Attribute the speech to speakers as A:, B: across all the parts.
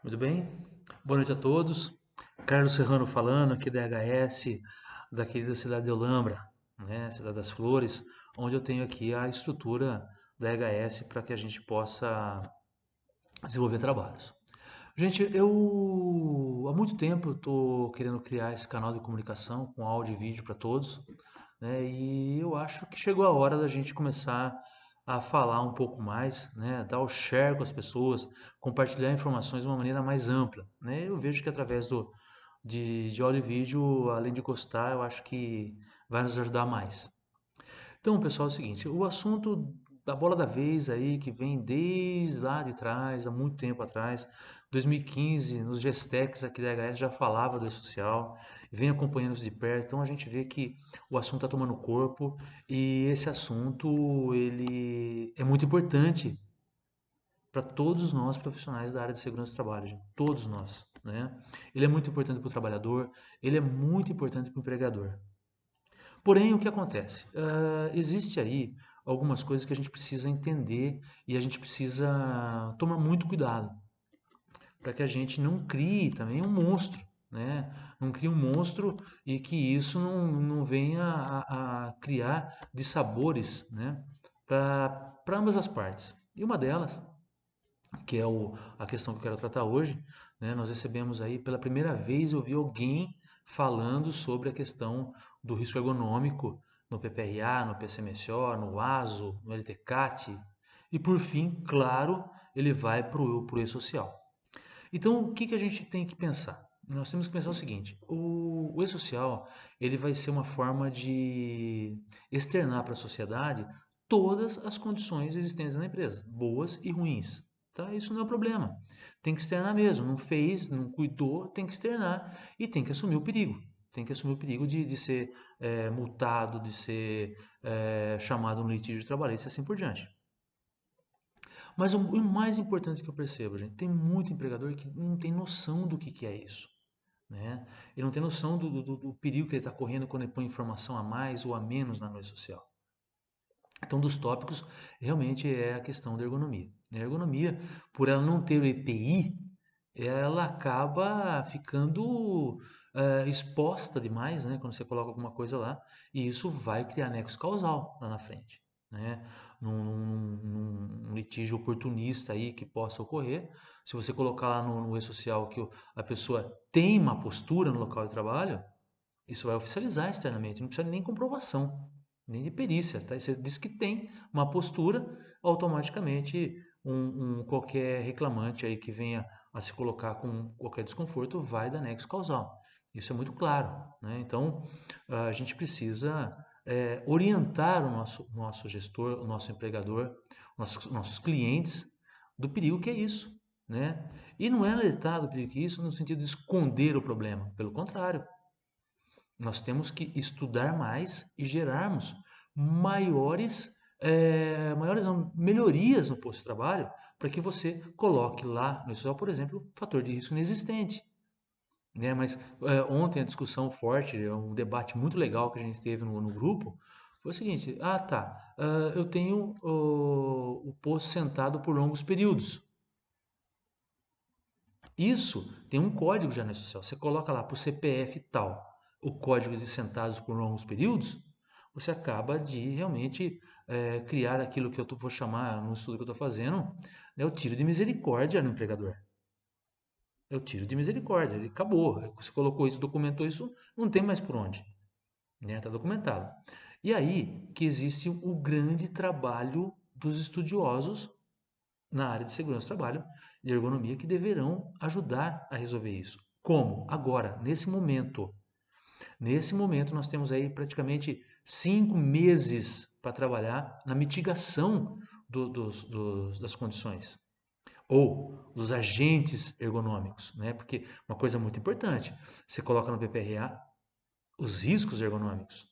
A: Muito bem? Boa noite a todos. Carlos Serrano falando aqui da HS, da querida cidade de Olambra, né? Cidade das Flores, onde eu tenho aqui a estrutura da HS para que a gente possa desenvolver trabalhos. Gente, eu há muito tempo estou querendo criar esse canal de comunicação com áudio e vídeo para todos, né? E eu acho que chegou a hora da gente começar a falar um pouco mais, né? Dar o share com as pessoas, compartilhar informações de uma maneira mais ampla, né? Eu vejo que através de áudio e vídeo, além de gostar, eu acho que vai nos ajudar mais. Então, pessoal, é o seguinte, o assunto da bola da vez aí, que vem desde lá de trás, há muito tempo atrás, 2015, nos Gestecs aqui da HS já falava do e-social, vem acompanhando isso de perto, então a gente vê que o assunto está tomando corpo e esse assunto, ele é muito importante para todos nós profissionais da área de segurança do trabalho, gente. Todos nós, né? Ele é muito importante para o trabalhador, ele é muito importante para o empregador. Porém, o que acontece? Existe aí algumas coisas que a gente precisa entender e a gente precisa tomar muito cuidado para que a gente não crie também um monstro, né? Não crie um monstro e que isso não venha a criar dissabores, né? Para ambas as partes. E uma delas, que é a questão que eu quero tratar hoje, né? Nós recebemos aí, pela primeira vez eu vi alguém falando sobre a questão do risco ergonômico no PPRA, no PCMSO, no ASO, no LTCAT e por fim, claro, ele vai para o e-social. Então, o que que a gente tem que pensar? Nós temos que pensar o seguinte: o e-social ele vai ser uma forma de externar para a sociedade todas as condições existentes na empresa, boas e ruins. Tá? Isso não é um problema. Tem que externar mesmo. Não fez, não cuidou, tem que externar e tem que assumir o perigo. Tem que assumir o perigo de ser multado, de ser chamado no litígio trabalhista e assim por diante. Mas o mais importante que eu percebo, gente, tem muito empregador que não tem noção do que é isso, né? Ele não tem noção do perigo que ele está correndo quando ele põe informação a mais ou a menos na rede social. Então, dos tópicos, realmente é a questão da ergonomia. A ergonomia, por ela não ter o EPI, ela acaba ficando exposta demais, né? Quando você coloca alguma coisa lá, e isso vai criar nexo causal lá na frente, né? Num litígio oportunista aí que possa ocorrer, se você colocar lá no e-social que a pessoa tem uma postura no local de trabalho, isso vai oficializar externamente, não precisa nem comprovação, nem de perícia, tá? Você diz que tem uma postura, automaticamente qualquer reclamante aí que venha a se colocar com qualquer desconforto vai dar nexo causal. Isso é muito claro, né? Então, a gente precisa orientar o nosso gestor, o nosso empregador, nossos clientes do perigo que é isso, né? E não é alertar do perigo que é isso no sentido de esconder o problema, pelo contrário, nós temos que estudar mais e gerarmos maiores não, melhorias no posto de trabalho para que você coloque lá no Excel, por exemplo, fator de risco inexistente. Né? Mas ontem a discussão forte, um debate muito legal que a gente teve no grupo, foi o seguinte: eu tenho o posto sentado por longos períodos. Isso tem um código já na social. Você coloca lá para o CPF tal, o código de sentados por longos períodos, você acaba de realmente criar aquilo que eu vou chamar, no estudo que eu estou fazendo, né, o tiro de misericórdia no empregador. É o tiro de misericórdia, ele acabou. Você colocou isso, documentou isso, não tem mais por onde. Está documentado. E aí que existe o grande trabalho dos estudiosos na área de segurança do trabalho e ergonomia que deverão ajudar a resolver isso. Como? Agora, nesse momento. Nesse momento, nós temos aí praticamente 5 meses para trabalhar na mitigação das condições ou dos agentes ergonômicos, né? Porque uma coisa muito importante, você coloca no PPRA os riscos ergonômicos.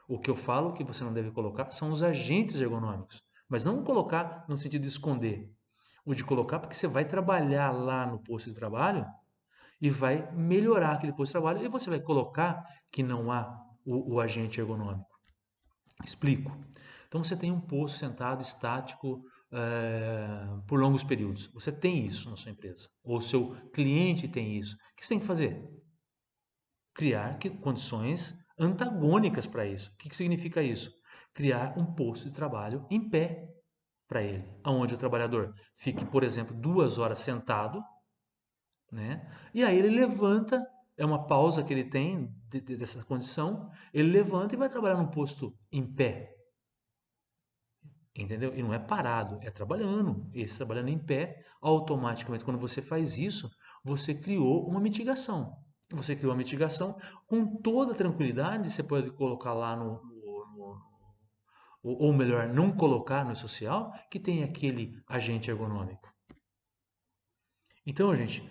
A: O que eu falo que você não deve colocar são os agentes ergonômicos, mas não colocar no sentido de esconder. O de colocar porque você vai trabalhar lá no posto de trabalho e vai melhorar aquele posto de trabalho e você vai colocar que não há o agente ergonômico. Explico. Então você tem um posto sentado estático por longos períodos. Você tem isso na sua empresa, ou seu cliente tem isso. O que você tem que fazer? Criar condições antagônicas para isso. O que significa isso? Criar um posto de trabalho em pé para ele, onde o trabalhador fique, por exemplo, 2 horas sentado, né? E aí ele levanta, é uma pausa que ele tem dessa condição, ele levanta e vai trabalhar num posto em pé, entendeu? E não é parado, é trabalhando. Esse trabalhando em pé, automaticamente, quando você faz isso, você criou uma mitigação. Você criou uma mitigação com toda tranquilidade, você pode colocar lá ou melhor, não colocar no social, que tem aquele agente ergonômico. Então, gente,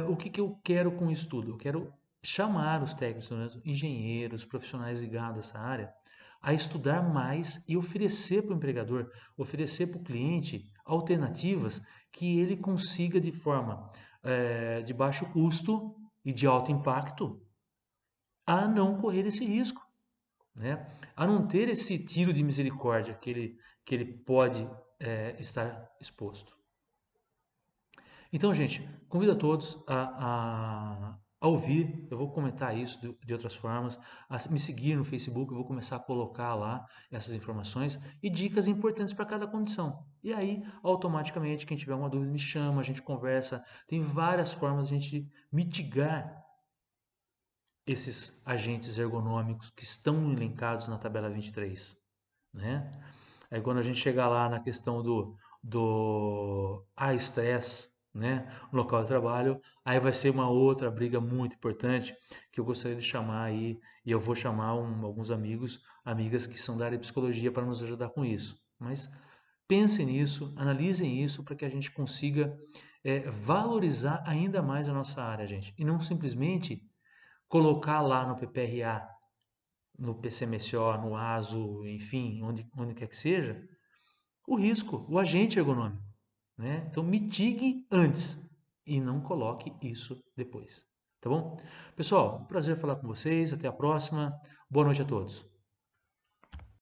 A: o que eu quero com isso tudo? Eu quero chamar os técnicos, engenheiros, profissionais ligados a essa área, a estudar mais e oferecer para o empregador, oferecer para o cliente alternativas que ele consiga de forma de baixo custo e de alto impacto a não correr esse risco, né? A não ter esse tiro de misericórdia que ele pode estar exposto. Então, gente, convido a todos a ouvir. Eu vou comentar isso de outras formas, a me seguir no Facebook. Eu vou começar a colocar lá essas informações e dicas importantes para cada condição. E aí, automaticamente, quem tiver uma dúvida, me chama, a gente conversa. Tem várias formas de a gente mitigar esses agentes ergonômicos que estão elencados na tabela 23, né? Aí quando a gente chegar lá na questão do estresse, né, no local de trabalho, aí vai ser uma outra briga muito importante que eu gostaria de chamar aí, e eu vou chamar alguns amigos, amigas que são da área de psicologia para nos ajudar com isso. Mas pensem nisso, analisem isso para que a gente consiga valorizar ainda mais a nossa área, gente, e não simplesmente colocar lá no PPRA, no PCMSO, no ASO, enfim, onde quer que seja, o risco, o agente ergonômico, né? Então mitigue antes e não coloque isso depois, tá bom? Pessoal, um prazer falar com vocês, até a próxima, boa noite a todos.